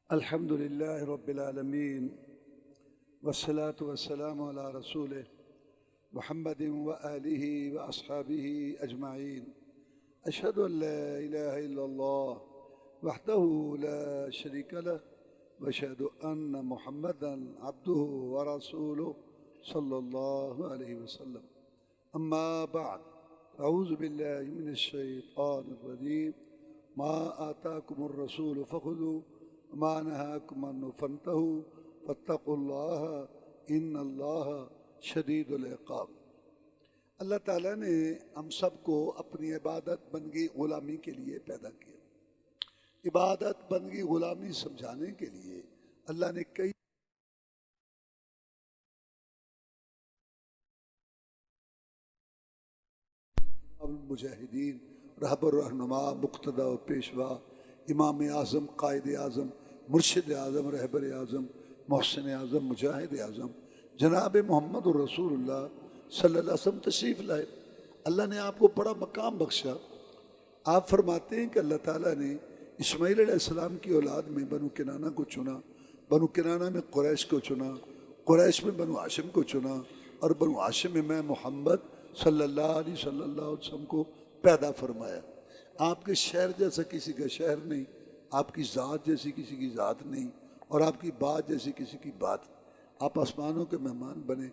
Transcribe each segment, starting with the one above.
الحمد لله رب العالمين والصلاة والسلام على رسوله محمد وآله وأصحابه أجمعين. أشهد أن لا إله إلا الله وحده لا شريك له وأشهد أن محمدا عبده ورسوله صلى الله عليه وسلم. أما بعد، أعوذ بالله من الشيطان الرجيم. ما آتاكم الرسول فخذوا وما نهاكم عنه فانتهوا فاتقوا اللہ ان اللہ شدید العقاب. اللہ تعالیٰ نے ہم سب کو اپنی عبادت بندگی غلامی کے لیے پیدا کیا. عبادت بندگی غلامی سمجھانے کے لیے اللہ نے کئی المجاہدین، رہبر رہنما، مقتدی و پیشوا، امام اعظم، قائد اعظم، مرشد اعظم، رہبر اعظم، محسن اعظم، مجاہد اعظم جناب محمد الرسول اللہ صلی اللہ علیہ وسلم تشریف لائے. اللہ نے آپ کو بڑا مقام بخشا. آپ فرماتے ہیں کہ اللہ تعالیٰ نے اسماعیل علیہ السلام کی اولاد میں بنو کنانہ کو چنا، بنو کنانہ میں قریش کو چنا، قریش میں بنو ہاشم کو چنا، اور بنو ہاشم میں میں محمد صلی اللہ علیہ وسلم کو پیدا فرمایا. آپ کے شہر جیسا کسی کا شہر نہیں، آپ کی ذات جیسی کسی کی ذات نہیں، اور آپ کی بات جیسی کسی کی بات. آپ آسمانوں کے مہمان بنے،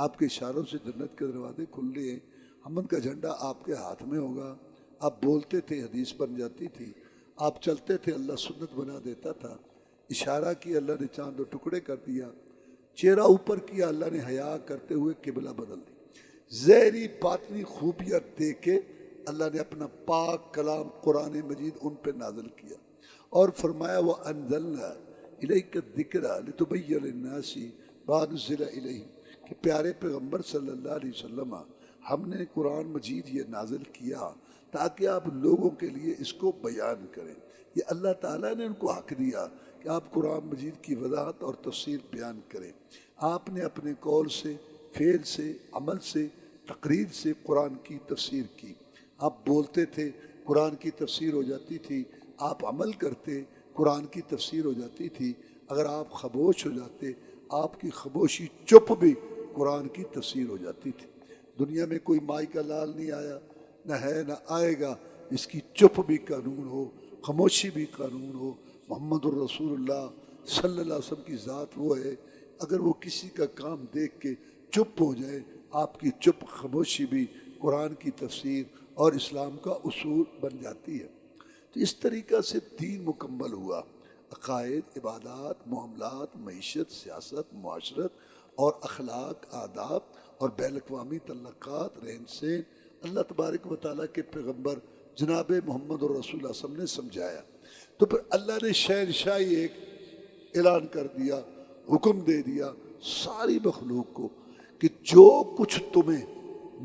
آپ کے اشاروں سے جنت کے دروازے کھل رہے ہیں. امن کا جھنڈا آپ کے ہاتھ میں ہوگا. آپ بولتے تھے حدیث بن جاتی تھی، آپ چلتے تھے اللہ سنت بنا دیتا تھا. اشارہ کیا اللہ نے چاند و ٹکڑے کر دیا. چہرہ اوپر کیا اللہ نے حیا کرتے ہوئے قبلہ بدل دی. ظاہری باطنی خوبیاں دے کے اللہ نے اپنا پاک کلام قرآن مجید ان پہ نازل کیا اور فرمایا وَأَنزَلْنَا إِلَيْكَ الذِّكْرَ لِتُبَيِّنَ لِلنَّاسِ مَا نُزِّلَ إِلَيْهِمْ کہ پیارے پیغمبر صلی اللہ علیہ وسلم ہم نے قرآن مجید یہ نازل کیا تاکہ آپ لوگوں کے لیے اس کو بیان کریں. یہ اللہ تعالیٰ نے ان کو حق دیا کہ آپ قرآن مجید کی وضاحت اور تفسیر بیان کریں. آپ نے اپنے قول سے، فعل سے، عمل سے، تقریر سے قرآن کی تفسیر کی. آپ بولتے تھے، قرآن کی تفسیر ہو جاتی تھی. آپ عمل کرتے، قرآن کی تفسیر ہو جاتی تھی. اگر آپ خاموش ہو جاتے، آپ کی خاموشی چپ بھی قرآن کی تفسیر ہو جاتی تھی. دنیا میں کوئی مائی کا لال نہیں آیا، نہ ہے نہ آئے گا اس کی چپ بھی قانون ہو، خاموشی بھی قانون ہو. محمد الرسول اللہ صلی اللہ علیہ وسلم کی ذات وہ ہے، اگر وہ کسی کا کام دیکھ کے چپ ہو جائے، آپ کی چپ خاموشی بھی قرآن کی تفسیر اور اسلام کا اصول بن جاتی ہے. تو اس طریقہ سے دین مکمل ہوا. عقائد، عبادات، معاملات، معیشت، سیاست، معاشرت اور اخلاق، آداب اور بین الاقوامی تعلقات، رہن سہن اللہ تبارک و تعالیٰ کے پیغمبر جناب محمد الرسول اللہ صلی اللہ علیہ وسلم نے سمجھایا. تو پھر اللہ نے شہنشاہی ایک اعلان کر دیا، حکم دے دیا ساری مخلوق کو کہ جو کچھ تمہیں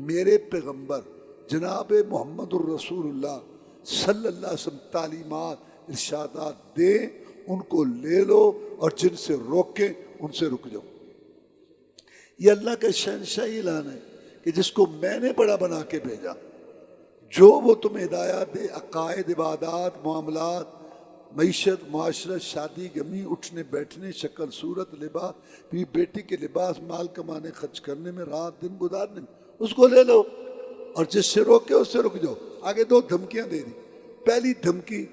میرے پیغمبر جناب محمد الرسول اللہ صلی اللہ علیہ وسلم تعلیمات، ارشادات دیں ان کو لے لو، اور جن سے روکیں ان سے رک جاؤ. یہ اللہ کا شہنشاہی اعلان ہے کہ جس کو میں نے بڑا بنا کے بھیجا، جو وہ تمہیں ہدایات دے، عقائد، عبادات، معاملات، معیشت، معاشرت، شادی، غمی، اٹھنے بیٹھنے، شکل صورت، لباس، بیٹی کے لباس، مال کمانے خرچ کرنے میں، رات دن گزارنے میں، اس کو لے لو، اور جس سے روکے اس سے رک جاؤ. آگے دو دھمکیاں دے دی. پہلی دھمکی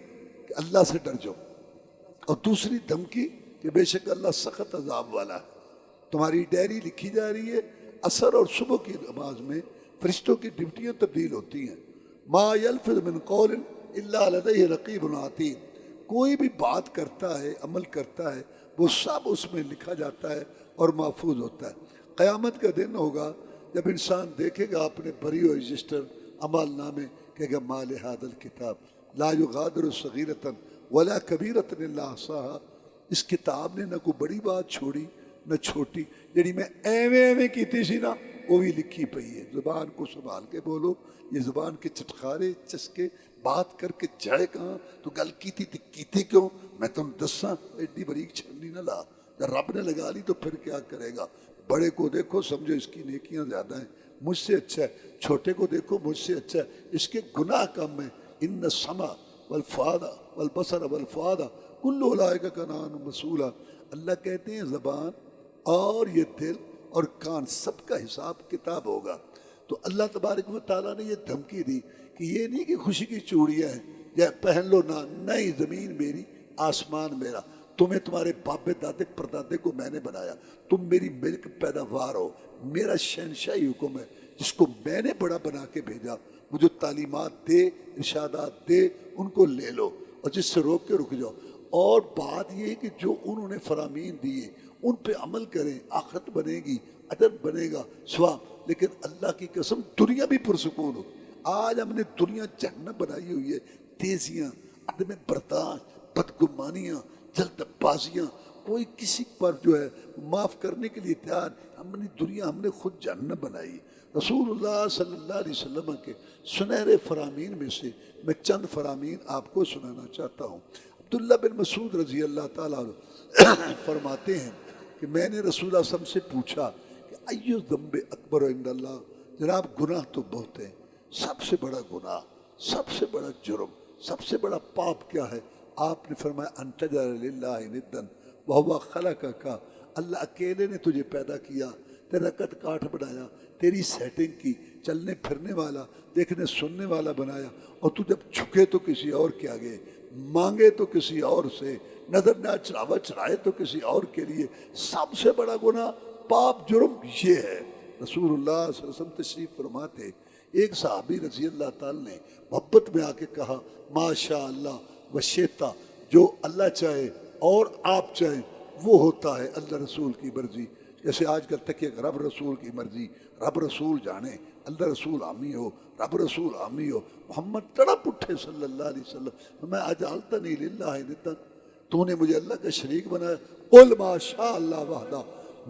کہ اللہ سے ڈر جاؤ، اور دوسری دھمکی کہ بے شک اللہ سخت عذاب والا ہے. تمہاری ڈائری لکھی جا رہی ہے. عصر اور صبح کی نماز میں فرشتوں کی ڈیوٹیاں تبدیل ہوتی ہیں. ما یلفظ من قول الا لدیہ رقیب عتید. کوئی بھی بات کرتا ہے، عمل کرتا ہے، وہ سب اس میں لکھا جاتا ہے اور محفوظ ہوتا ہے. قیامت کا دن ہوگا جب انسان دیکھے گا اپنے بری و رجسٹر عمل نامے، کہے گا ما لہذا الکتاب لا یغادر صغیرۃ ولا کبیرۃ الا احصاها. اس کتاب نے نہ کوئی بڑی بات چھوڑی نہ چھوٹی. جڑی میں ایویں ایویں کیتی سی نا وہ بھی لکھی پئی ہے. زبان کو سنبھال کے بولو. یہ زبان کے چٹخارے چسکے بات کر کے جائے کہاں. تو گل کیتی کیوں میں تم دساں. ایڈی بریک چھلنی نہ لا. جب رب نے لگا لی تو پھر کیا کرے گا. بڑے کو دیکھو سمجھو اس کی نیکیاں زیادہ ہیں، مجھ سے اچھا ہے. چھوٹے کو دیکھو مجھ سے اچھا ہے، اس کے گناہ کم ہیں. ان السمع والفؤاد والبصر والفؤاد کل اولئک کان مسئولا، اللہ کہتے ہیں زبان اور یہ دل اور کان سب کا حساب کتاب ہوگا۔ تو اللہ تبارک و تعالیٰ نے یہ دھمکی دی کہ یہ نہیں کہ خوشی کی چوڑیاں ہیں یا پہن لو، نہ نئی زمین میری آسمان میرا، تمہیں تمہارے باپ دادے پردادے کو میں نے بنایا، تم میری ملک پیداوار ہو، میرا شہنشاہی حکم ہے جس کو میں نے بڑا بنا کے بھیجا، مجھے تعلیمات دے ارشادات دے ان کو لے لو اور جس سے روک کے رک جاؤ۔ اور بات یہ ہے کہ جو انہوں نے فرامین دیے ان پہ عمل کریں، آخرت بنے گی، اجر بنے گا، ثواب۔ لیکن اللہ کی قسم دنیا بھی پرسکون ہو۔ آج ہم نے دنیا جہنم بنائی ہوئی ہے، تیزیاں، عدم برداشت، بدگمانیاں، جلد بازیاں، کوئی کسی پر جو ہے معاف کرنے کے لیے تیار۔ ہم نے خود جہنم بنائی۔ رسول اللہ صلی اللہ علیہ وسلم کے سنہرے فرامین میں سے میں چند فرامین آپ کو سنانا چاہتا ہوں۔ عبداللہ بن مسعود رضی اللہ تعالیٰ عنہ فرماتے ہیں کہ میں نے رسول اللہ صلی اللہ علیہ وسلم سے پوچھا کہ ایو ذنب اکبر عند اللہ، جناب گناہ تو بہت ہیں، سب سے بڑا گناہ، سب سے بڑا جرم، سب سے بڑا پاپ کیا ہے؟ آپ نے فرمایا ان تجعل للہ ندا وہو خلقک، اللہ اکیلے نے تجھے پیدا کیا، تیرا قد کاٹ بنایا، تیری سیٹنگ کی، چلنے پھرنے والا، دیکھنے سننے والا بنایا، اور تو جب جھکے تو کسی اور کے آگے، مانگے تو کسی اور سے، نظر نہ چڑھاوا چڑھائے تو کسی اور کے لیے، سب سے بڑا گناہ پاپ جرم یہ ہے۔ رسول اللہ صلی اللہ علیہ وسلم تشریف فرماتے، ایک صحابی رضی اللہ تعالیٰ نے محبت میں آ کے کہا ماشاء اللہ وشیتا، جو اللہ چاہے اور آپ چاہیں وہ ہوتا ہے، اللہ رسول کی مرضی۔ جیسے آج کل تک کہ رب رسول کی مرضی، رب رسول جانے، اللہ رسول عامی ہو، رب رسول عامی ہو، محمد تڑپ اٹھے صلی اللہ علیہ وسلم، میں اجعلتنی للہ ندا، تو نے مجھے اللہ کا شریک بنایا، قل ما شاء اللہ وحدہ،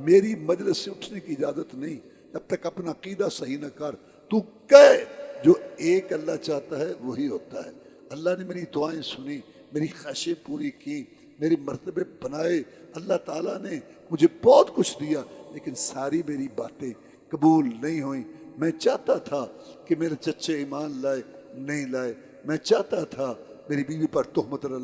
میری مجلس سے اٹھنے کی اجازت نہیں جب تک اپنا عقیدہ صحیح نہ کر، تو کہے جو ایک اللہ چاہتا ہے وہی ہوتا ہے۔ اللہ نے میری دعائیں سنی، میری خواہشیں پوری کی، میری مرتبے بنائے، اللہ تعالیٰ نے مجھے بہت کچھ دیا، لیکن ساری میری باتیں قبول نہیں ہوئیں۔ میں چاہتا تھا کہ میرے چچے ایمان لائے، نہیں لائے، میں چاہتا تھا میری بیوی پر تہمت نہ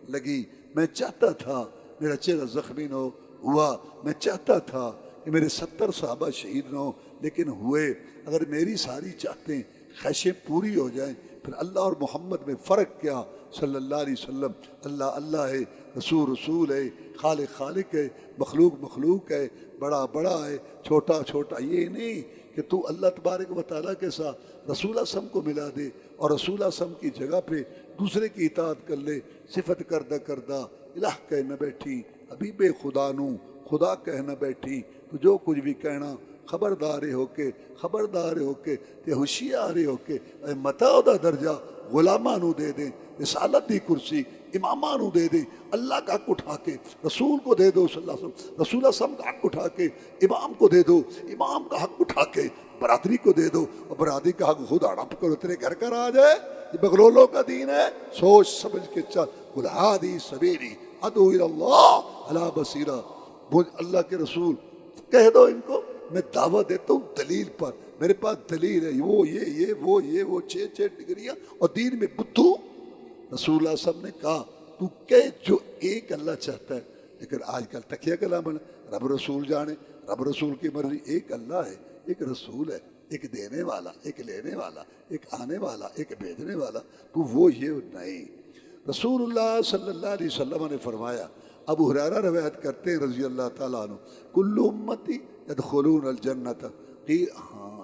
لگی، میں چاہتا تھا میرا چہرہ زخمی نہ ہوا، میں چاہتا تھا کہ میرے 70 صحابہ شہید نہ ہوں، لیکن ہوئے۔ اگر میری ساری چاہتیں خواہشیں پوری ہو جائیں، پھر اللہ اور محمد میں فرق کیا؟ صلی اللہ علیہ وسلم، اللہ اللہ ہے، رسول رسول ہے، خالق خالق ہے، مخلوق مخلوق ہے، بڑا بڑا ہے، چھوٹا چھوٹا۔ یہ نہیں کہ تو اللہ تبارک و تعالیٰ کے ساتھ رسول اللہ صلی اللہ علیہ وسلم کو ملا دے اور رسول اللہ صلی اللہ علیہ وسلم کی جگہ پہ دوسرے کی اطاعت کر لے، صفت کردہ کردہ الہ کہہ نہ بیٹھی، حبیب خدا نو خدا کہہ نہ بیٹھی، تو جو کچھ بھی کہنا خبردار ہو کے تے ہوشیار ہو کے اے متا دا درجہ غلاماں نو دے دیں، رسالت دی کرسی اماماں نو دے دیں، اللہ کا حق اٹھا کے رسول کو دے دو، صلی اللہ علیہ وسلم رسول اللہ صلی اللہ علیہ وسلم کا حق اٹھا کے امام کو دے دو، امام کا حق اٹھا کے برادری کو دے دو، اور برادری کا حق خود ہڑپ کرو، تیرے گھر کا راج ہے، یہ بغلولوں کا دین ہے، سوچ سمجھ کے چل۔ قل ہادی سبیلی ادعو الی اللہ علی بصیرہ، اللہ کے رسول کہہ دو ان کو میں دعوت دیتا ہوں دلیل پر، میرے پاس دلیل ہے، وہ 6 ڈگریاں اور دین میں بدھو۔ رسول اللہ صلی اللہ علیہ وسلم نے کہا تو کہ جو ایک اللہ چاہتا ہے، لیکن آج کل تکیہ کلام ہے، رب رسول جانے، رب رسول کی مرضی، ایک اللہ ہے، ایک رسول ہے، ایک دینے والا، ایک لینے والا، ایک آنے والا، ایک بھیجنے والا، تو وہ یہ نہیں۔ رسول اللہ صلی اللہ علیہ وسلم نے فرمایا، ابو ہریرہ روایت کرتے ہیں رضی اللہ تعالیٰ عنہ، کل امتی يدخلون الجنة قیل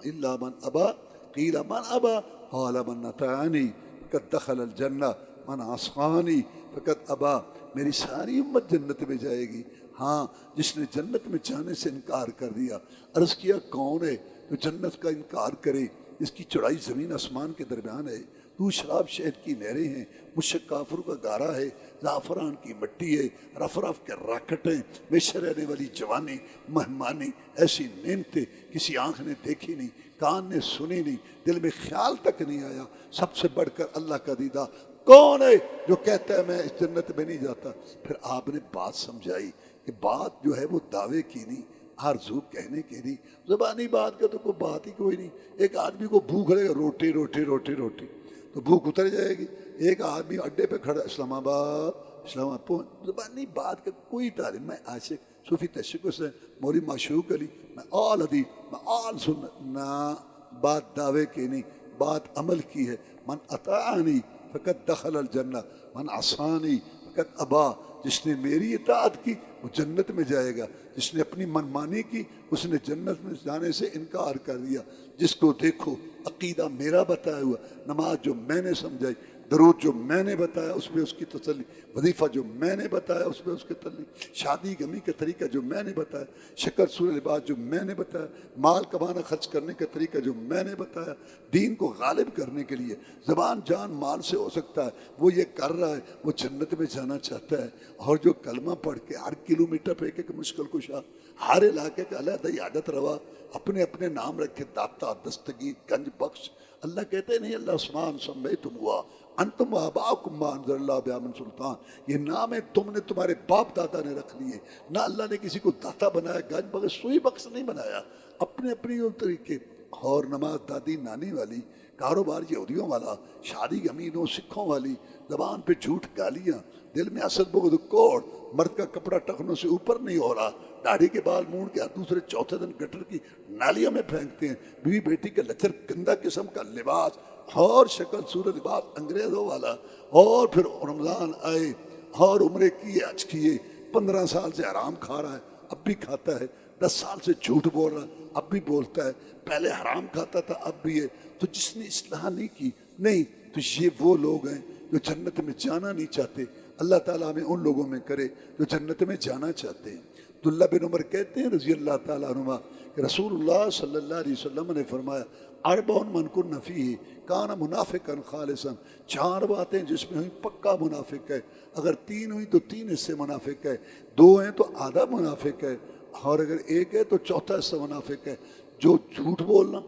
الا من ابا قیل من ابا قال من اطاعنی فقد دخل الجنہ من عصانی فقد ابا، میری ساری امت جنت میں جائے گی، ہاں جس نے جنت میں جانے سے انکار کر دیا۔ عرض کیا کون ہے جو جنت کا انکار کرے؟ اس کی چوڑائی زمین آسمان کے درمیان ہے، تو شراب شہد کی نہریں ہیں، مشک کافر کا گارا ہے، زعفران کی مٹی ہے، رف رف کے راکٹ ہیں، ہمیشہ رہنے والی جوانی، مہمانی، ایسی نعمتیں کسی آنکھ نے دیکھی نہیں، کان نے سنی نہیں، دل میں خیال تک نہیں آیا۔ سب سے بڑھ کر اللہ کا دیدہ کون ہے جو کہتا ہے میں اس جنت میں نہیں جاتا؟ پھر آپ نے بات سمجھائی کہ بات جو ہے وہ دعوے کی نہیں، آرزو کہنے کی نہیں، زبانی بات کا تو کوئی بات ہی کوئی نہیں۔ ایک آدمی کو بھوک لگے گا، روٹی روٹی روٹی روٹی تو بھوک اتر جائے گی۔ ایک آدمی اڈے پہ کھڑا، اسلام آباد اسلام زبانی بات کا کوئی تعلیم. میں عاشق صوفی تشکر سے مولوی معشوق علی، میں آل حدیث، میں آل سنت نہ. بات دعوے کی نہیں، بات عمل کی ہے. من اطاعنی فقط دخل الجنہ من عصانی فقط ابا. جس نے میری اطاعت کی وہ جنت میں جائے گا، جس نے اپنی منمانی کی اس نے جنت میں جانے سے انکار کر دیا. جس کو دیکھو عقیدہ میرا بتایا ہوا، نماز جو میں نے سمجھائی، درود جو میں نے بتایا اس پہ اس کی تسلی، وظیفہ جو میں نے بتایا اس پہ اس کی تسلی، شادی غمی کا طریقہ جو میں نے بتایا، شکر سور لباس جو میں نے بتایا، مال کمانا خرچ کرنے کا طریقہ جو میں نے بتایا. دین کو غالب کرنے کے لیے زبان جان مال سے ہو سکتا ہے، وہ یہ کر رہا ہے، وہ جنت میں جانا چاہتا ہے. اور جو کلمہ پڑھ کے ہر کلومیٹر پہ ایک ایک مشکل کشا، ہر علاقے کا علیحدہ عادت روا، اپنے اپنے نام رکھے، داتا، دستگیر، گنج بخش. اللہ کہتے نہیں اللہ عثمان سمیتم ہوا انتم آباؤکم ما انزل اللہ بہا من سلطان. یہ نام ہے تم نے تمہارے باپ دادا نے رکھ لیے. نہ اللہ نے کسی کو داتا بنایا، گنج بخش، سوئی بخش نہیں بنایا. اپنے اپنے طریقے. اور نماز دادی نانی والی، کاروبار یہودیوں والا، شادی امینوں سکھوں والی، زبان پہ جھوٹ گالیاں، دل میں حسد بغض کوڑ، مرد کا کپڑا ٹخنوں سے اوپر نہیں ہو رہا، داڑھی کے بال مونڈ کے دوسرے چوتھے دن گٹر کی نالیوں میں پھینکتے ہیں، بیوی بیٹی کا لچر گندا قسم کا لباس اور شکل صورت لباس انگریزوں والا. اور پھر رمضان آئے اور عمرے کیے، حج کیے، 15 سال سے حرام کھا رہا ہے اب بھی کھاتا ہے، 10 سال سے جھوٹ بول رہا ہے اب بھی بولتا ہے، پہلے حرام کھاتا تھا اب بھی ہے. تو جس نے اصلاح نہیں کی، نہیں تو یہ وہ لوگ ہیں جو جنت میں جانا نہیں چاہتے. اللہ تعالیٰ ہمیں ان لوگوں میں کرے جو جنت میں جانا چاہتے ہیں. عبداللہ بن عمر کہتے ہیں رضی اللہ تعالیٰ عنہ کہ رسول اللہ صلی اللہ علیہ وسلم نے فرمایا اربع من کن فیہ کان منافقا خالصا. 4 باتیں جس میں ہوئی پکا منافق ہے. اگر 3 ہوئی تو 3 حصے منافق ہے، 2 ہیں تو آدھا منافق ہے، اور اگر 1 ہے تو چوتھا حصہ منافق ہے. جو جھوٹ بولنا،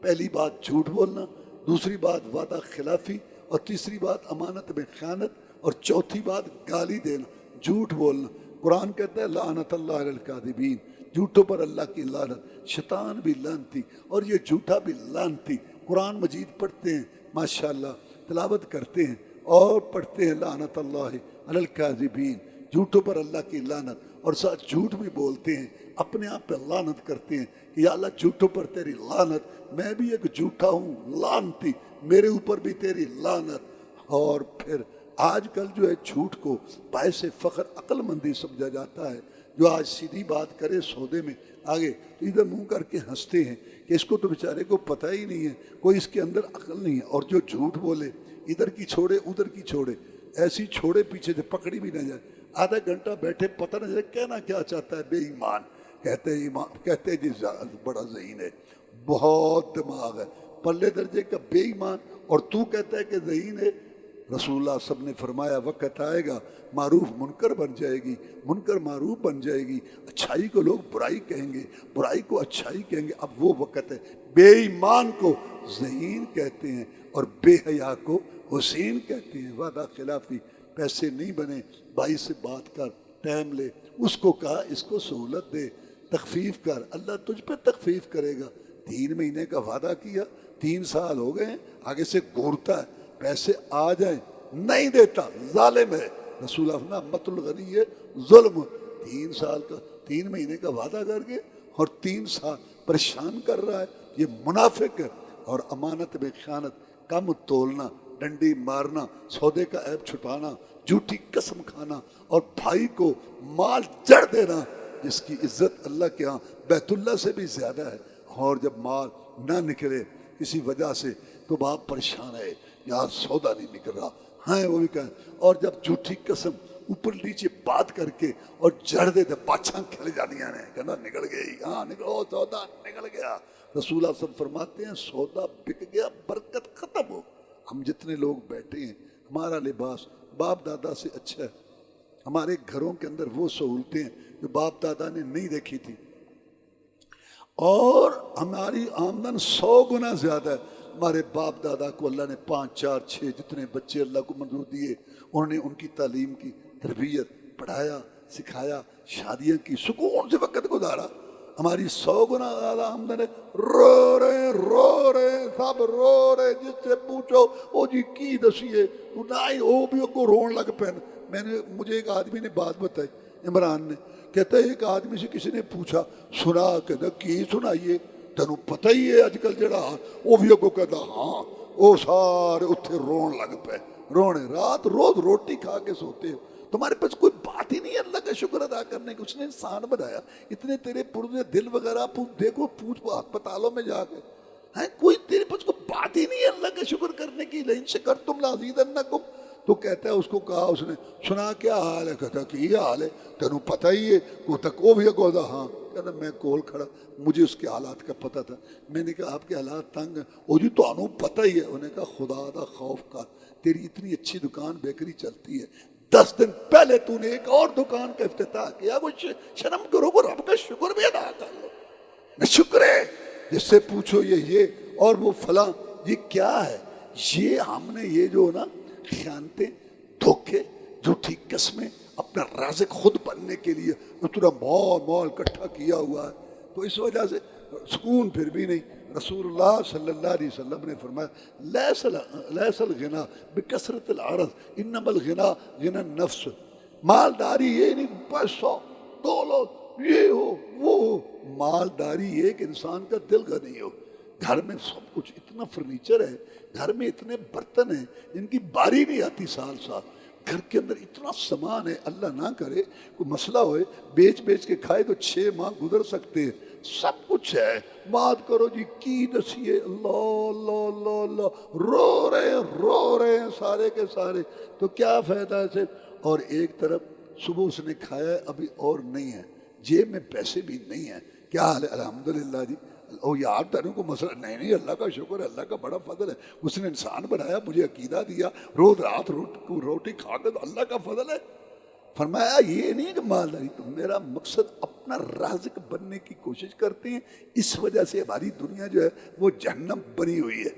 پہلی بات جھوٹ بولنا، دوسری بات وعدہ خلافی، اور تیسری بات امانت میں خیانت، اور چوتھی بات گالی دینا، جھوٹ بولنا. قرآن کہتا ہے لعنت اللہ علی الکاذبین، جھوٹوں پر اللہ کی لعنت. شیطان بھی لعنتی اور یہ جھوٹا بھی لعنتی. قرآن مجید پڑھتے ہیں ماشاءاللہ، تلاوت کرتے ہیں اور پڑھتے ہیں لعنت اللہ علی الکاذبین، جھوٹوں پر اللہ کی لعنت، اور ساتھ جھوٹ بھی بولتے ہیں، اپنے آپ پہ لعنت کرتے ہیں کہ یا اللہ جھوٹوں پر تیری لعنت، میں بھی ایک جھوٹا ہوں لعنتی، میرے اوپر بھی تیری لعنت. اور پھر آج کل جو ہے جھوٹ کو باعث فخر عقل مندی سمجھا جاتا ہے. جو آج سیدھی بات کرے سودے میں آگے تو ادھر منہ کر کے ہنستے ہیں کہ اس کو تو بیچارے کو پتہ ہی نہیں ہے، کوئی اس کے اندر عقل نہیں ہے. اور جو جھوٹ بولے ادھر کی چھوڑے ادھر کی چھوڑے، ایسی چھوڑے پیچھے سے پکڑی بھی نہ جائے، آدھا گھنٹہ بیٹھے پتہ نہ جائے کہنا کیا چاہتا ہے. بے ایمان کہتے جی بڑا ذہین ہے، بہت دماغ ہے، پلے درجے کا بے ایمان، اور تو کہتا ہے کہ ذہین ہے. رسول اللہ سب نے فرمایا وقت آئے گا معروف منکر بن جائے گی، منکر معروف بن جائے گی، اچھائی کو لوگ برائی کہیں گے، برائی کو اچھائی کہیں گے. اب وہ وقت ہے. بے ایمان کو ذہین کہتے ہیں اور بے حیا کو حسین کہتے ہیں. وعدہ خلافی، پیسے نہیں بنے، بھائی سے بات کر، ٹائم لے، اس کو کہا اس کو سہولت دے، تخفیف کر، اللہ تجھ پہ تخفیف کرے گا. 3 مہینے کا وعدہ کیا، 3 سال ہو گئے، آگے سے گھورتا ہے، پیسے آ جائیں نہیں دیتا، ظالم ہے. رسول اللہ مت الغنی ہے ظلم. 3 سال کا 3 مہینے کا وعدہ کر کے اور 3 سال پریشان کر رہا ہے، یہ منافق ہے. اور امانت میں خیانت، کم تولنا، ڈنڈی مارنا، سودے کا عیب چھپانا، جھوٹی قسم کھانا، اور بھائی کو مال جڑ دینا جس کی عزت اللہ کے ہاں بیت اللہ سے بھی زیادہ ہے. اور جب مال نہ نکلے کسی وجہ سے تو باپ پریشان ہے، یار سودا نہیں نکل رہا، ہاں وہ بھی کہیں. اور جب جھوٹی قسم اوپر نیچے بات کر کے اور جڑ دے دے پاچھاں کھل جانیاں نے، کہنا نکل گئی، ہاں نکلو سودا نکل گیا. رسول اللہ صلی اللہ علیہ وسلم فرماتے ہیں سودا بک گیا، برکت ختم ہو. ہم جتنے لوگ بیٹھے ہیں، ہمارا لباس باپ دادا سے اچھا ہے، ہمارے گھروں کے اندر وہ سہولتیں جو باپ دادا نے نہیں دیکھی تھی، اور ہماری آمدن 100 گنا زیادہ ہے. ہمارے باپ دادا کو اللہ نے 5 4 6 جتنے بچے اللہ کو منظور دیے، انہوں نے ان کی تعلیم کی، تربیت، پڑھایا، سکھایا، شادیاں کی، سکون سے وقت گزارا. ہماری 100 گنا زیادہ آمدن ہے، رو رہے سب رو رہے. جس سے پوچھو او جی کی دسیے تو نہ ہی وہ بھی کو رون لگ پین، مجھے ایک آدمی نے بات بتائی، عمران نے، کہتا ہے ایک آدمی سے کسی نے پوچھا سنا، کہتا کی سنائیے تینوں پتہ ہی ہے اج کل جڑا، وہ بھی اگوں کہتا ہاں، وہ سارے اتھے رون لگ پے، رونے، رات روز روٹی کھا کے سوتے ہو، تمہارے پاس کوئی بات ہی نہیں ہے اللہ کا شکر ادا کرنے کی، اس نے انسان بنایا، اتنے تیرے پرزے دل وغیرہ دیکھو پوچھ ہسپتالوں میں جا کے ہیں، کوئی تیرے پاس کوئی بات ہی نہیں ہے اللہ کا شکر کرنے کی، لئن شکرتم لازیدنکم، تو کہتا ہے اس کو کہا اس نے سنا کیا حال ہے، کہتا کی حال ہے تینوں پتہ ہی ہے، کو تک وہ بھی اگو دا ہاں، کہتا میں کول کھڑا، مجھے اس کے حالات کا پتہ تھا، میں نے کہا آپ کے حالات تنگ ہیں، وہ جی تو انہوں پتہ ہی ہے، انہوں نے کہا خدا دا خوف کر، تیری اتنی اچھی دکان بیکری چلتی ہے، 10 دن پہلے تو نے ایک اور دکان کا افتتاح کیا، کچھ شرم کرو کو رب کا شکر بھی ادا کر لو، نہ شکر ہے جس سے پوچھو یہ اور وہ فلاں، یہ کیا ہے، یہ ہم نے یہ جو نا خیانتیں، دھوکے، جھوٹی قسمیں، اپنا رازق خود بننے کے لیے اتنا مال اکٹھا کیا ہوا ہے، تو اس وجہ سے سکون پھر بھی نہیں۔ رسول اللہ صلی اللہ علیہ وسلم نے فرمایا لیس الغنا بکثرت العرض انما الغنا غنى النفس، مالداری یہ نہیں بس 2 لوگ یہ ہو وہ ہو، مالداری یہ کہ انسان کا دل غنی ہو، گھر میں سب کچھ، اتنا فرنیچر ہے، گھر میں اتنے برتن ہیں جن کی باری نہیں آتی سال گھر کے اندر اتنا سامان ہے، اللہ نہ کرے کوئی مسئلہ ہوئے بیچ کے کھائے تو 6 ماہ گزر سکتے ہیں، سب کچھ ہے، بات کرو جی کی نسیے، اللہ اللہ اللہ اللہ، رو رہے ہیں سارے کے سارے، تو کیا فائدہ ہے سے؟ اور ایک طرف صبح اس نے کھایا ہے ابھی اور نہیں ہے، جیب میں پیسے بھی نہیں ہیں، کیا حال ہے؟ الحمدللہ جی، او یار تیرے کو مسئلہ نہیں، اللہ کا شکر ہے، اللہ کا بڑا فضل ہے، اس نے انسان بنایا، مجھے عقیدہ دیا، روز رات روٹی کھا کے، تو اللہ کا فضل ہے۔ فرمایا یہ نہیں کہ مالداری، تو میرا مقصد اپنا رازق بننے کی کوشش کرتے ہیں، اس وجہ سے ہماری دنیا جو ہے وہ جہنم بنی ہوئی ہے،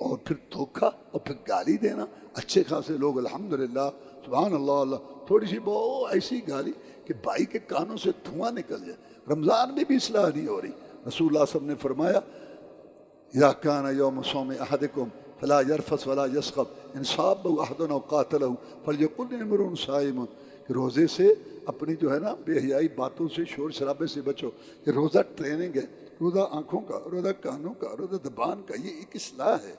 اور پھر دھوکہ اور پھر گالی دینا، اچھے خاصے لوگ الحمدللہ سبحان اللہ اللہ، تھوڑی سی بہت ایسی گالی کہ بھائی کے کانوں سے دھواں نکل جائے، رمضان میں بھی اصلاح نہیں ہو رہی، رسول اللہ صلی اللہ علیہ وسلم نے فرمایا یا کان یوم صوم احدکم فلا یرفث ولا یسخب ان صابہ احد او قاتلہ فلیقل امرؤ صائم، کہ روزے سے اپنی جو ہے نا بے حیائی باتوں سے، شور شرابے سے بچو، کہ روزہ ٹریننگ ہے، روزہ آنکھوں کا، روزہ کانوں کا، روزہ زبان کا، یہ ایک اصلاح ہے،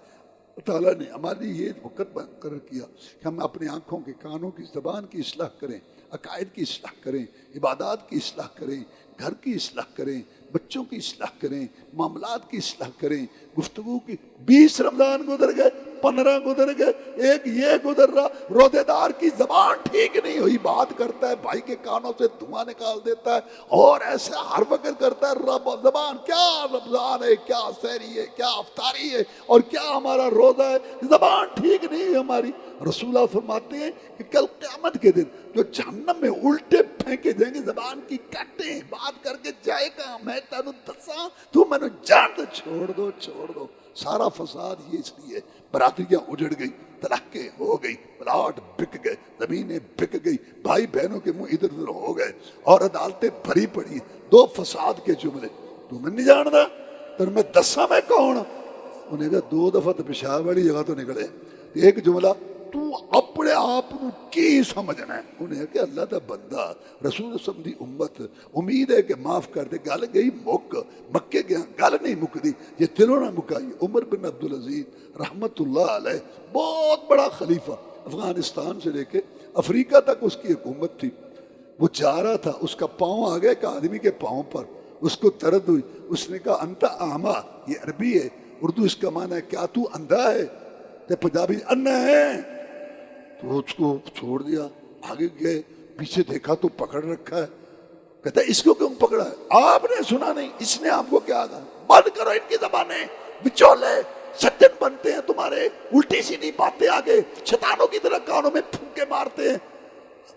اللہ تعالیٰ نے ہمارے لیے یہ وقت مقرر کیا کہ ہم اپنی آنکھوں کی، کانوں کی، زبان کی اصلاح کریں، عقائد کی اصلاح کریں، عبادات کی اصلاح کریں، گھر کی اصلاح کریں، بچوں کی اصلاح کریں، معاملات کی اصلاح کریں، گفتگو کی۔ 20 رمضان گزر گئے، 15 گزر گئے، ایک یہ گزر رہا، روزے دار کی زبان ٹھیک نہیں ہوئی، بات کرتا ہے بھائی کے کانوں سے دھواں نکال دیتا ہے، اور ایسے ہر وقت کرتا ہے، رب زبان کیا رمضان ہے، کیا سحری ہے، کیا افطاری ہے، اور کیا ہمارا روزہ ہے، زبان ٹھیک نہیں ہے ہماری۔ رسول اللہ فرماتے ہیں کہ کل قیامت کے دن جو جہنم میں الٹے پھینکے جائیں گے، زبان کی کٹیں، بات کر کے جائے گا، میں تینوں دساں تو میں نے جان دو، چھوڑ دو۔ سارا فساد یہ اس لیے، برادریاں اجڑ گئی، طلاقیں ہو گئی، پلاٹ بک گئے، زمینیں بک گئی، بھائی بہنوں کے منہ ادھر ادھر ہو گئے، اور عدالتیں بھری پڑی، 2 فساد کے جملے، تو میں نہیں جانتا تو میں دساں میں کون؟ انہیں کہا 2 دفعہ تو پیشاب والی جگہ تو نکلے، ایک جملہ تو اپنے آپ کی سمجھنا ہے، انہیں کہ اللہ کا بندہ رسول صلی اللہ علیہ وسلم دی امت، امید ہے کہ معاف کر دے، گل گئی مکے گیا، گل نہیں مکدی، یہ دلوں نہ مکائی۔ عمر بن عبدالعزیز رحمت اللہ علیہ بہت بڑا خلیفہ، افغانستان سے لے کے افریقہ تک اس کی حکومت تھی، وہ جا رہا تھا، اس کا پاؤں آ گیا ایک آدمی کے پاؤں پر، اس کو طرد ہوئی، اس نے کہا انتا اعمیٰ، یہ عربی ہے، اردو اس کا معنی ہے کیا تو اندھا ہے؟ تو پنجابی انا ہے، تو اس کو چھوڑ دیا، آگے گئے، پیچھے دیکھا تو پکڑ رکھا ہے، کہتا ہے اس کو کیوں پکڑا ہے؟ آپ نے سنا نہیں، اس نے آپ کو کیا کہا؟ بند کرو ان کی زبانیں، بچولے سجن بنتے ہیں تمہارے، الٹی سیدھی باتیں آگے شیطانوں کی طرح کانوں میں پھونکے مارتے ہیں۔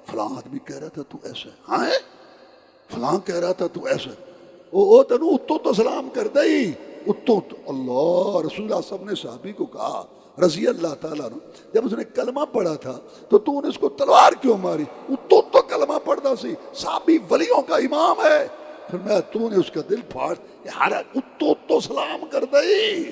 فلاں آدمی کہہ رہا تھا تو ایسا ہے، ہاں فلاں کہہ رہا تھا تو ایسا ہے، او تنو اتو تو سلام کر دئی، اتو تو اللہ، رسول اللہ صلی اللہ علیہ وسلم نے صحابی کو کہا رضی اللہ تعالیٰ نے، جب اس نے کلمہ پڑھا تھا تو نے اس کو تلوار کیوں ماری؟ تو کلمہ پڑھتا سی، صحابی ولیوں کا امام ہے، پھر میں تو نے اس کا دل پھاڑ، تو سلام کر دئی،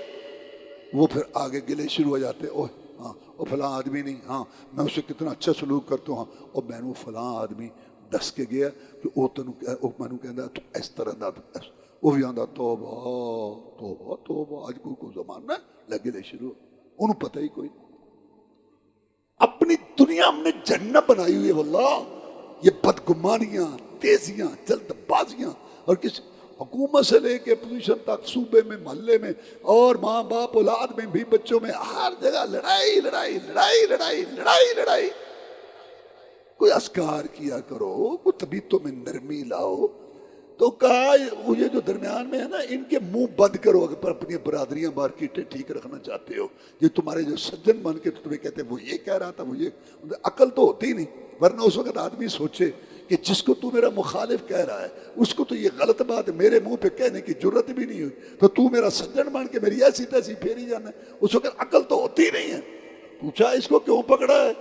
وہ پھر آگے گلے شروع ہو جاتے، اوہ ہاں وہ فلاں آدمی نہیں، ہاں میں اسے کتنا اچھا سلوک کرتا ہوں، ہاں اور میں فلاں آدمی دس کے گیا کہ وہ مینوں کہندا تو اس طرح دا وہ بھی آندا توبہ توبہ توبہ، اج کوئی زمانہ لگے لے شروع، انہوں پتہ ہی کوئی اپنی دنیا ہم نے جنت بنائی ہوئی ہے واللہ، یہ بدگمانیاں، تیزیاں، جلد بازیاں، اور کسی حکومت سے لے کے پوزیشن تک، صوبے میں، محلے میں، اور ماں باپ اولاد میں بھی، بچوں میں، ہر جگہ لڑائی لڑائی لڑائی لڑائی لڑائی لڑائی۔ کوئی اذکار کیا کرو، کوئی طبیعتوں میں نرمی لاؤ۔ تو کہا یہ جو درمیان میں ہے نا، ان کے منہ بند کرو اگر اپنی برادریاں مارکیٹیں ٹھیک رکھنا چاہتے ہو۔ یہ تمہارے جو سجن بن کے تمہیں کہتے ہیں وہ یہ کہہ رہا تھا، وہ یہ، عقل تو ہوتی نہیں، ورنہ اس وقت آدمی سوچے کہ جس کو تو میرا مخالف کہہ رہا ہے اس کو تو یہ غلط بات میرے منہ پہ کہنے کی جرت بھی نہیں ہوئی، تو تو میرا سجن بن کے میری ایسی تیسی پھیری جانا ہے۔ اس وقت عقل تو ہوتی نہیں ہے۔ پوچھا اس کو کیوں پکڑا ہے؟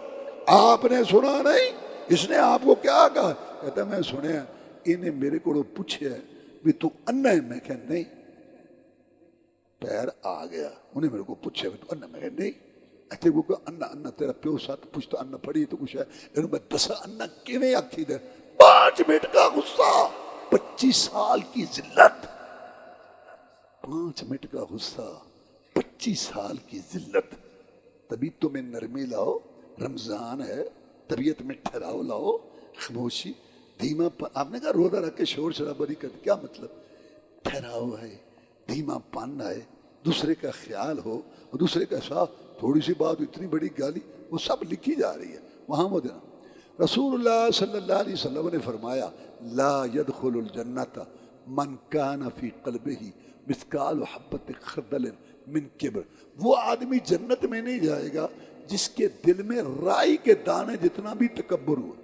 آپ نے سنا نہیں؟ اس نے آپ کو کیا کہا؟ کہتا میں سنیا، انہیں میرے کو پوچھے بھی تو انا ہے، میں کہا نہیں، پیر آ گیا، انہیں میرے کو پوچھے بھی تو انا، میں کہا نہیں، ایسے وہ کہ انا انا تیرا پیو ساتھ پوچھتا انا پڑھی تو کچھ ہے، انہوں میں دسا انا کیویں آکھی دے، 5 منٹ کا غصہ، 25 سال کی ذلت، 5 منٹ کا غصہ، 25 سال کی ذلت۔ طبیعتوں میں نرمی لاؤ، رمضان ہے، طبیعت میں ٹھہراؤ لاؤ، خاموشی، دھیما پن۔ آپ نے کہا روزہ رکھ کے شور شرابہ نہیں کرتے، کیا مطلب؟ ٹھہراؤ ہے، دھیما پن ہے، دوسرے کا خیال ہو، اور دوسرے کا ساتھ تھوڑی سی بات اتنی بڑی گالی، وہ سب لکھی جا رہی ہے وہاں وہ دینا۔ رسول اللہ صلی اللہ علیہ وسلم نے فرمایا لا يدخل الجنت من کان فی قلبہ مثقال حبۃ خردل من کبر، وہ آدمی جنت میں نہیں جائے گا جس کے دل میں رائی کے دانے جتنا بھی تکبر ہوا،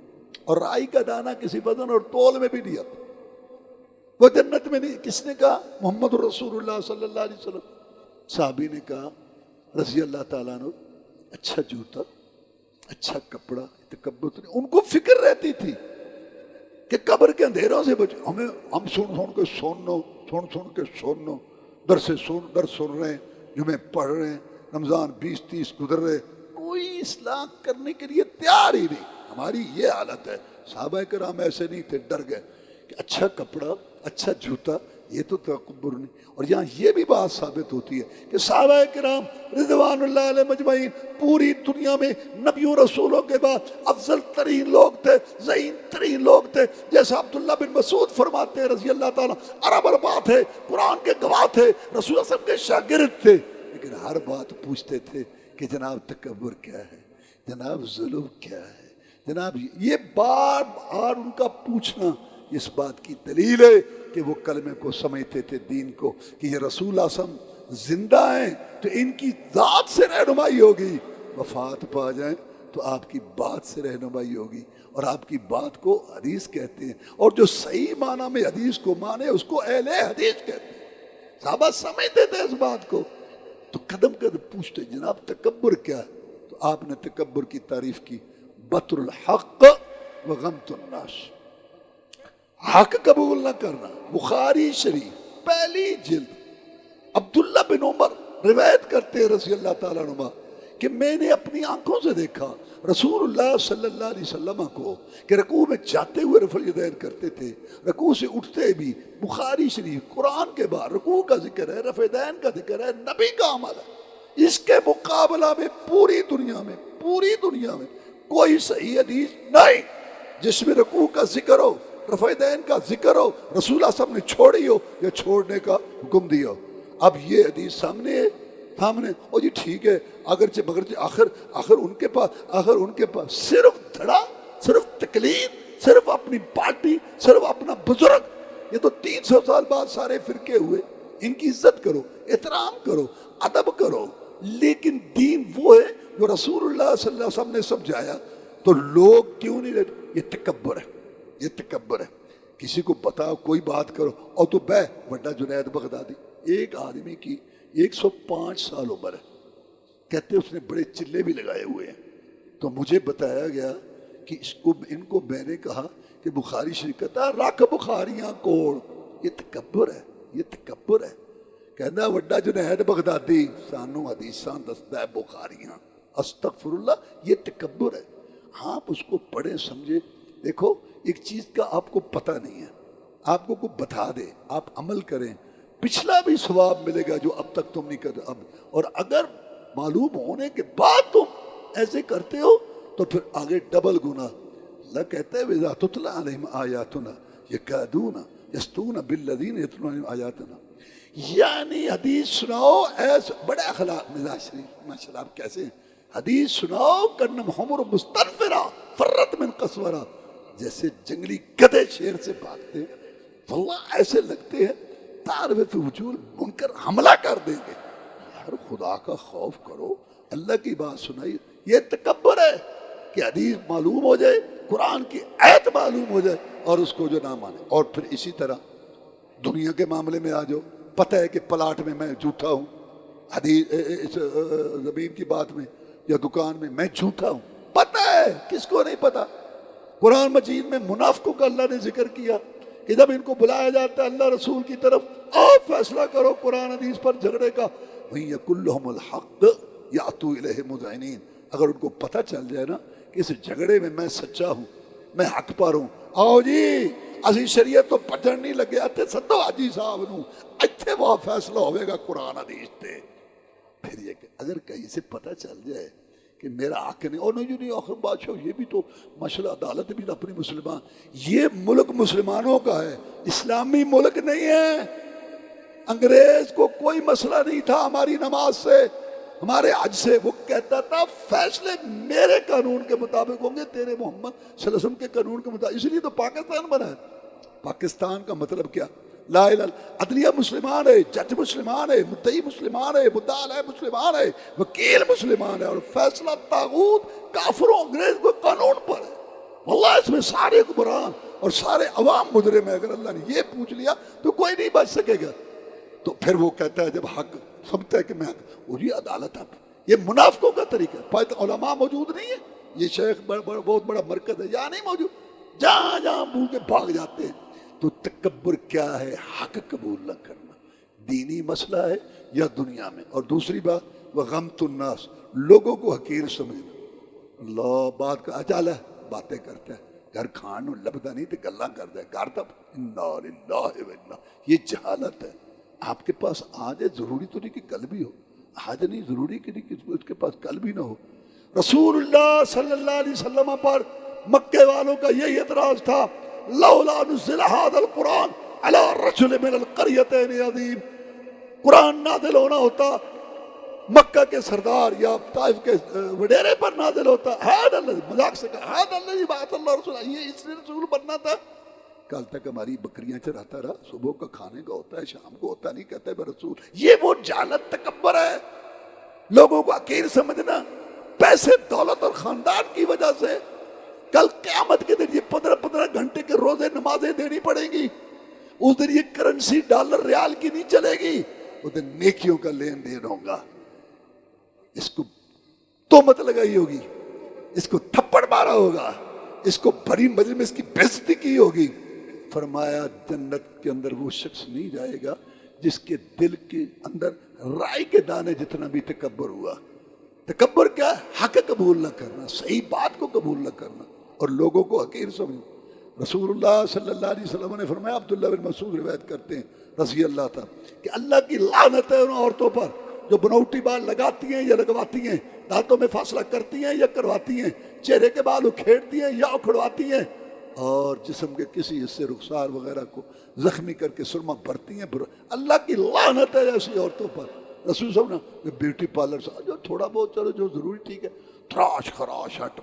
اور رائی کا دانہ کسی وزن اور تول میں بھی نہیں آتا، وہ جنت میں نہیں۔ کس نے کہا؟ محمد رسول اللہ صلی اللہ علیہ وسلم۔ صحابی نے کہا رضی اللہ تعالیٰ عنہ، اچھا جوتا، اچھا کپڑا، تکبر تو نہیں۔ ان کو فکر رہتی تھی کہ قبر کے اندھیروں سے بچے، ہم سن کے سنو، در سن رہے ہیں، جمعے پڑھ رہے ہیں، رمضان 20-30 گزر رہے، کوئی اصلاح کرنے کے لیے تیار ہی نہیں۔ ہماری یہ حالت ہے۔ صحابہ کرام ایسے نہیں تھے، ڈر گئے کہ اچھا کپڑا، اچھا جوتا، یہ تو تکبر نہیں۔ اور یہاں یہ بھی بات ثابت ہوتی ہے کہ صحابہ کرام رضوان اللہ علیہ مجمعین پوری دنیا میں نبیوں رسولوں کے بعد افضل ترین لوگ تھے، ذہین ترین لوگ تھے۔ جیسا عبداللہ بن مسعود فرماتے ہیں رضی اللہ تعالیٰ، عرب اربا تھے، قرآن کے گواہ تھے، رسول اللہ صلی اللہ علیہ وسلم کے شاگرد تھے، لیکن ہر بات پوچھتے تھے کہ جناب تکبر کیا ہے، جناب ظلم کیا ہے، جناب یہ بار بار ان کا پوچھنا اس بات کی دلیل ہے کہ وہ کلمے کو سمجھتے تھے، دین کو، کہ یہ رسول اللہ صلی اللہ علیہ وسلم زندہ ہیں تو ان کی ذات سے رہنمائی ہوگی، وفات پا جائیں تو آپ کی بات سے رہنمائی ہوگی، اور آپ کی بات کو حدیث کہتے ہیں، اور جو صحیح معنی میں حدیث کو مانے اس کو اہل حدیث کہتے ہیں۔ صحابہ سمجھتے تھے اس بات کو، تو قدم قدم پوچھتے جناب تکبر کیا ہے؟ تو آپ نے تکبر کی تعریف کی، بطر الحق و غمت الناس، حق قبول نہ کرنا۔ بخاری شریف پہلی جلد، عبداللہ بن عمر روایت کرتے ہیں رضی اللہ تعالیٰ عنہ کہ میں نے اپنی آنکھوں سے دیکھا رسول اللہ صلی اللہ علیہ وسلم کو کہ رکوع میں جاتے ہوئے رفع الیدین کرتے تھے، رکوع سے اٹھتے بھی۔ بخاری شریف، قرآن کے بعد رکوع کا ذکر ہے، رفع الیدین کا ذکر ہے، نبی کا عمل ہے۔ اس کے مقابلہ میں پوری دنیا میں کوئی صحیح حدیث نہیں جس میں رکوع کا ذکر ہو، رفع الیدین کا ذکر ہو، رسول اللہ صلی اللہ علیہ وسلم نے چھوڑی ہو یا چھوڑنے کا حکم دیا ہو۔ اب یہ حدیث سامنے ہے، اور جی ٹھیک ہے، اگرچہ مگرچہ آخر ان کے پاس صرف دھڑا، صرف تقلید، صرف اپنی پارٹی، صرف اپنا بزرگ۔ یہ تو 300 سال بعد سارے فرقے ہوئے۔ ان کی عزت کرو، احترام کرو، ادب کرو، لیکن دین وہ ہے جو رسول اللہ صلی اللہ علیہ وسلم نے سمجھایا، تو لوگ کیوں نہیں لیتے؟ یہ تکبر ہے، یہ تکبر ہے۔ کسی کو بتاؤ، کوئی بات کرو، اور تو بڑا جنید بغدادی، ایک آدمی کی 105 سال عمر ہے، کہتے اس نے بڑے چلے بھی لگائے ہوئے ہیں۔ تو مجھے بتایا گیا کہ ان کو میں نے کہا کہ بخاری شریف کہتا ہے رکھ بخاریاں کوڑ، یہ تکبر ہے، یہ تکبر ہے۔ کہنا وڈا جنید بغدادی سانو حدیثاں دسدا ہے بخاریاں، استغفر اللہ، یہ تکبر ہے۔ ہاں آپ اس کو پڑھیں سمجھے۔ دیکھو ایک چیز کا آپ کو پتہ نہیں ہے، آپ کو کوئی بتا دے، آپ عمل کریں، پچھلا بھی ثواب ملے گا جو اب تک تم نہیں کر اب، اور اگر معلوم ہونے کے بعد تم ایسے کرتے ہو تو پھر آگے ڈبل گناہ۔ اللہ کہتا ہے وَإِذَا تُتْلَىٰ عَلَيْهِمْ آيَاتُنَا يَكَادُونَ يَسْطُونَ بِالَّذِينَ يَتْلُونَ عَلَيْهِمْ آيَاتِنَا، یعنی حدیث سناؤ ایسے بڑے اخلاق مزاج شریف ماشاء اللہ آپ کیسے ہیں، حدیث سناؤ کرنم حمر مستنفرہ فرت من قسورہ، جیسے جنگلی گدھے شیر سے بھاگتے ہیں، واللہ ایسے لگتے ہیں تعرف فی وجوہ منکر حملہ کر دیں گے۔ یار خدا کا خوف کرو، اللہ کی بات سنائی، یہ تکبر ہے کہ حدیث معلوم ہو جائے، قرآن کی آیت معلوم ہو جائے اور اس کو جو نہ مانے۔ اور پھر اسی طرح دنیا کے معاملے میں آ جاؤ، پتہ ہے کہ پلاٹ میں جھوٹا ہوں، حدیث زمین کی بات میں یا دکان میں جھوٹا ہوں، پتہ ہے، کس کو نہیں پتہ؟ قرآن مجید میں منافقوں کا اللہ نے ذکر کیا کہ جب ان کو بلایا جاتا ہے اللہ رسول کی طرف، آپ فیصلہ کرو قرآن حدیث پر جھگڑے کا، وَإِن يَكُن لَّهُمُ الْحَقُّ يَأْتُوا إِلَيْهِ مُذْعِنِينَ، اگر ان کو پتہ چل جائے نا کہ اس جھگڑے میں سچا ہوں، میں حق پر ہوں، آؤ جی اسی شریعت تو پجڑ نہیں لگے آتے سدو حاجی صاحب نو، اتھے وہ فیصلہ ہوئے گا قرآن حدیث تے۔ پھر یہ کہ اگر کہیں سے پتہ چل جائے کہ میرا حق نہیں، اور نہیں آخر بادشاہ یہ بھی تو مسئلہ عدالت بھی اپنی مسلمان، یہ ملک مسلمانوں کا ہے، اسلامی ملک نہیں ہے۔ انگریز کو کوئی مسئلہ نہیں تھا ہماری نماز سے، ہمارے حج سے، وہ کہتا تھا فیصلے میرے قانون کے مطابق ہوں گے، تیرے محمد صلی اللہ علیہ وسلم کے قانون کے مطابق، اس لیے تو پاکستان بنا ہے۔ پاکستان کا مطلب کیا؟ لا الہ الا، عدلیہ مسلمان ہے، جج مسلمان ہے، مدعی مسلمان ہے، مدعا علیہ مسلمان ہے، وکیل مسلمان ہے، اور فیصلہ طاغوت کافروں انگریز کو قانون پر ہے۔ واللہ اس میں سارے حکمران اور سارے عوام مجرم ہیں، اگر اللہ نے یہ پوچھ لیا تو کوئی نہیں بچ سکے گا۔ تو پھر وہ کہتا ہے جب حق سمجھتا ہے کہ میں حق، وہ یہ عدالت اب، یہ منافقوں کا طریقہ ہے۔ پتہ علماء موجود نہیں ہے، یہ شیخ بہت بڑا مرکز ہے، یہاں نہیں موجود، جہاں جہاں بھول کے بھاگ جاتے ہیں۔ تو تکبر کیا ہے؟ حق قبول نہ کرنا، دینی مسئلہ ہے یا دنیا میں۔ اور دوسری بات وغمت الناس، لوگوں کو حقیر سمجھنا۔ اللہ بات کا اچھا ہے، باتیں کرتا ہے، گھر کھان لبدا نہیں تو گلاں کرتا ہے، گھر تب انا للہ و انا، یہ جہالت ہے۔ آپ کے پاس آج ہے، ضروری تو نہیں کہ کل بھی ہو، آج نہیں ضروری کہ نہیں کہ اس کے پاس کل بھی نہ ہو۔ رسول اللہ صلی اللہ علیہ وسلم پر مکے والوں کا یہی اعتراض تھا، لولا نزل هذا القرآن على رجل من القريتين عظیم، قرآن نازل ہونا ہوتا مکہ کے سردار یا طائف کے وڈیرے پر نازل ہوتا، ہذا الذی، مذاق سے کہا ہذا الذی بعث اللہ رسول، یہ اس نے رسول بننا تھا۔ کل تک ہماری بکریاں چراتا رہا، صبح کا کھانے کا ہوتا ہے، شام کو ہوتا نہیں، کہتا ہے رسول۔ یہ وہ جہالت تکبر ہے، لوگوں کو حقیر سمجھنا، پیسے دولت اور خاندان کی وجہ سے۔ کل قیامت کے دن یہ 15 گھنٹے کے روزے نمازیں دینی پڑیں گی، اس دن یہ کرنسی ڈالر ریال کی نہیں چلے گی، اس دن نیکیوں کا لین دین ہوگا۔ اس کو تہمت لگائی ہوگی، اس کو تھپڑ مارا ہوگا، اس کو بڑی مجلس کی بےعزتی کی ہوگی۔ فرمایا جنت کے اندر وہ شخص نہیں جائے گا جس کے دل کے اندر رائی کے دانے جتنا بھی تکبر ہوا۔ تکبر کیا ہے؟ حق قبول نہ کرنا، صحیح بات کو قبول نہ کرنا اور لوگوں کو حقیر سمجھنا۔ رسول اللہ صلی اللہ علیہ وسلم نے فرمایا، عبداللہ بن مسعود روایت کرتے ہیں رضی اللہ تعالیٰ، کہ اللہ کی لعنت ہے ان عورتوں پر جو بنوٹی بال لگاتی ہیں یا لگواتی ہیں، دانتوں میں فاصلہ کرتی ہیں یا کرواتی ہیں، چہرے کے بال اکھیڑتی ہیں یا اکھڑواتی ہیں، اور جسم کے کسی حصے رخسار وغیرہ کو زخمی کر کے سرما بھرتی ہیں۔ اللہ کی لعنت ہے ایسی عورتوں پر۔ رسول صاحب نے بیوٹی پارلر سے جو تھوڑا بہت چلو جو ضروری ٹھیک ہے، تراش خراش ہٹ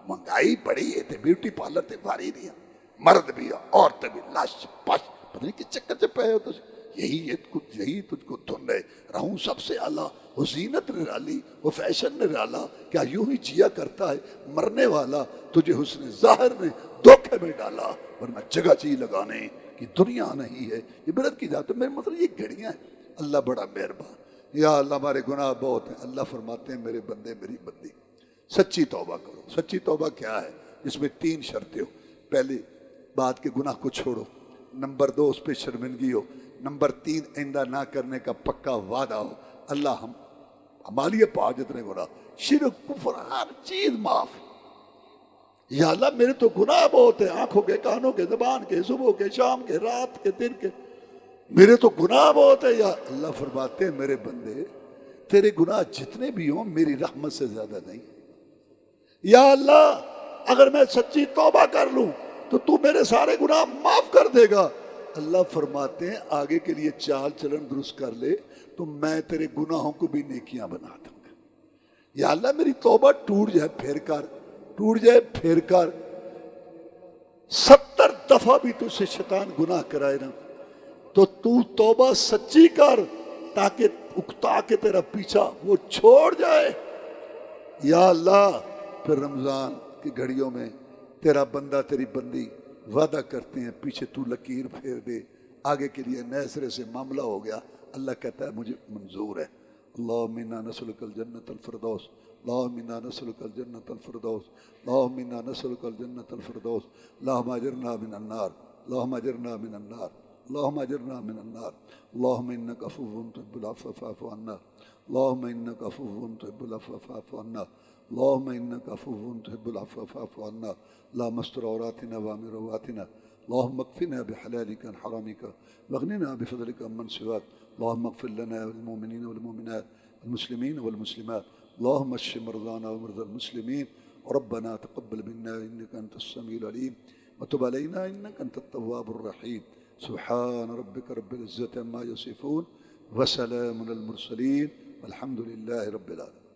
مہنگائی بڑی ہے تھے، بیوٹی پارلر تے بھاری نہیں ہے، مرد بھی ہے عورتیں بھی، لش پش پتہ نہیں کس چکر سے پہ ہو تو یہی تجھ کو دھن ہے، رہوں سب سے اعلیٰ، وہ زینت نرالی، وہ فیشن نرالا، کیا یوں ہی جیا کرتا ہے مرنے والا، تجھے حسن ظاہر نے دھوکے میں ڈالا، ورنہ جگہ جی لگانے کی دنیا نہیں ہے۔ یہ برت کی جاتا ہے، میرے مطلب یہ گھڑیاں ہیں۔ اللہ بڑا مہربان، یا اللہ ہمارے گناہ بہت ہیں۔ اللہ فرماتے ہیں میرے بندے میری بندی سچی توبہ کرو۔ سچی توبہ کیا ہے؟ اس میں 3 شرطیں ہو۔ پہلی بات کے گناہ کو چھوڑو، نمبر 2 اس پہ شرمندگی ہو، نمبر 3 آئندہ نہ کرنے کا پکا وعدہ ہو۔ اللہ ہم مالیہ پا جتنے گناہ، شرک کفر ہر چیز معاف۔ یا اللہ میرے تو گناہ بہت ہیں، آنکھوں کے، کانوں کے، زبان کے، صبح کے، شام کے، رات کے، دن کے، میرے تو گناہ بہت ہے۔ یا اللہ فرماتے ہیں میرے بندے تیرے گناہ جتنے بھی ہوں میری رحمت سے زیادہ نہیں۔ یا اللہ اگر میں سچی توبہ کر لوں تو تو میرے سارے گناہ معاف کر دے گا۔ اللہ فرماتے ہیں آگے کے لیے چال چلن درست کر لے تو میں تیرے گناہوں کو بھی نیکیاں بنا دوں گا۔ یا اللہ میری توبہ ٹوٹ جائے پھر کر، ٹوٹ جائے پھر کر، 70 دفعہ بھی تجھ سے شیطان گناہ کرائے نا تو تو توبہ سچی کر تاکہ اکتا کے تیرا پیچھا وہ چھوڑ جائے۔ یا اللہ پھر رمضان کی گھڑیوں میں تیرا بندہ تیری بندی وعدہ کرتے ہیں پیچھے تو لکیر پھیر دے، آگے کے لیے نئے سرے سے معاملہ ہو گیا۔ اللہ کہتا ہے مجھے منظور ہے۔ اللہم انا نسألک الجنت الفردوس، اللہم انا نسألک الجنت الفردوس، اللہم انا نسألک الجنت الفردوس، اللہم اجرنا من النار، اللہم اجرنا من النار، اللہم اجرنا من النار، اللہم انک عفو تحب العفو فاعف عنا، اللہم انک عفو تحب العفو فاعف عنا، اللہم انک عفو تحب العفو فاعف عنا، اللہم استر عوراتنا وامن رواتنا، اللہم اکفنا بحلالک عن حرامک واغننا بفضلک عمن سواک، اللہم اغفر لنا والمؤمنین والمؤمنات والمسلمین والمسلمات، اللہم اشف مرضانا ومرضى المسلمین، ربنا تقبل منا انک انت السمیع العلیم وتب علینا انک انت التواب الرحیم، سبحان ربک رب العزة عما یصفون وسلام علی المرسلین والحمد للہ رب العالمین۔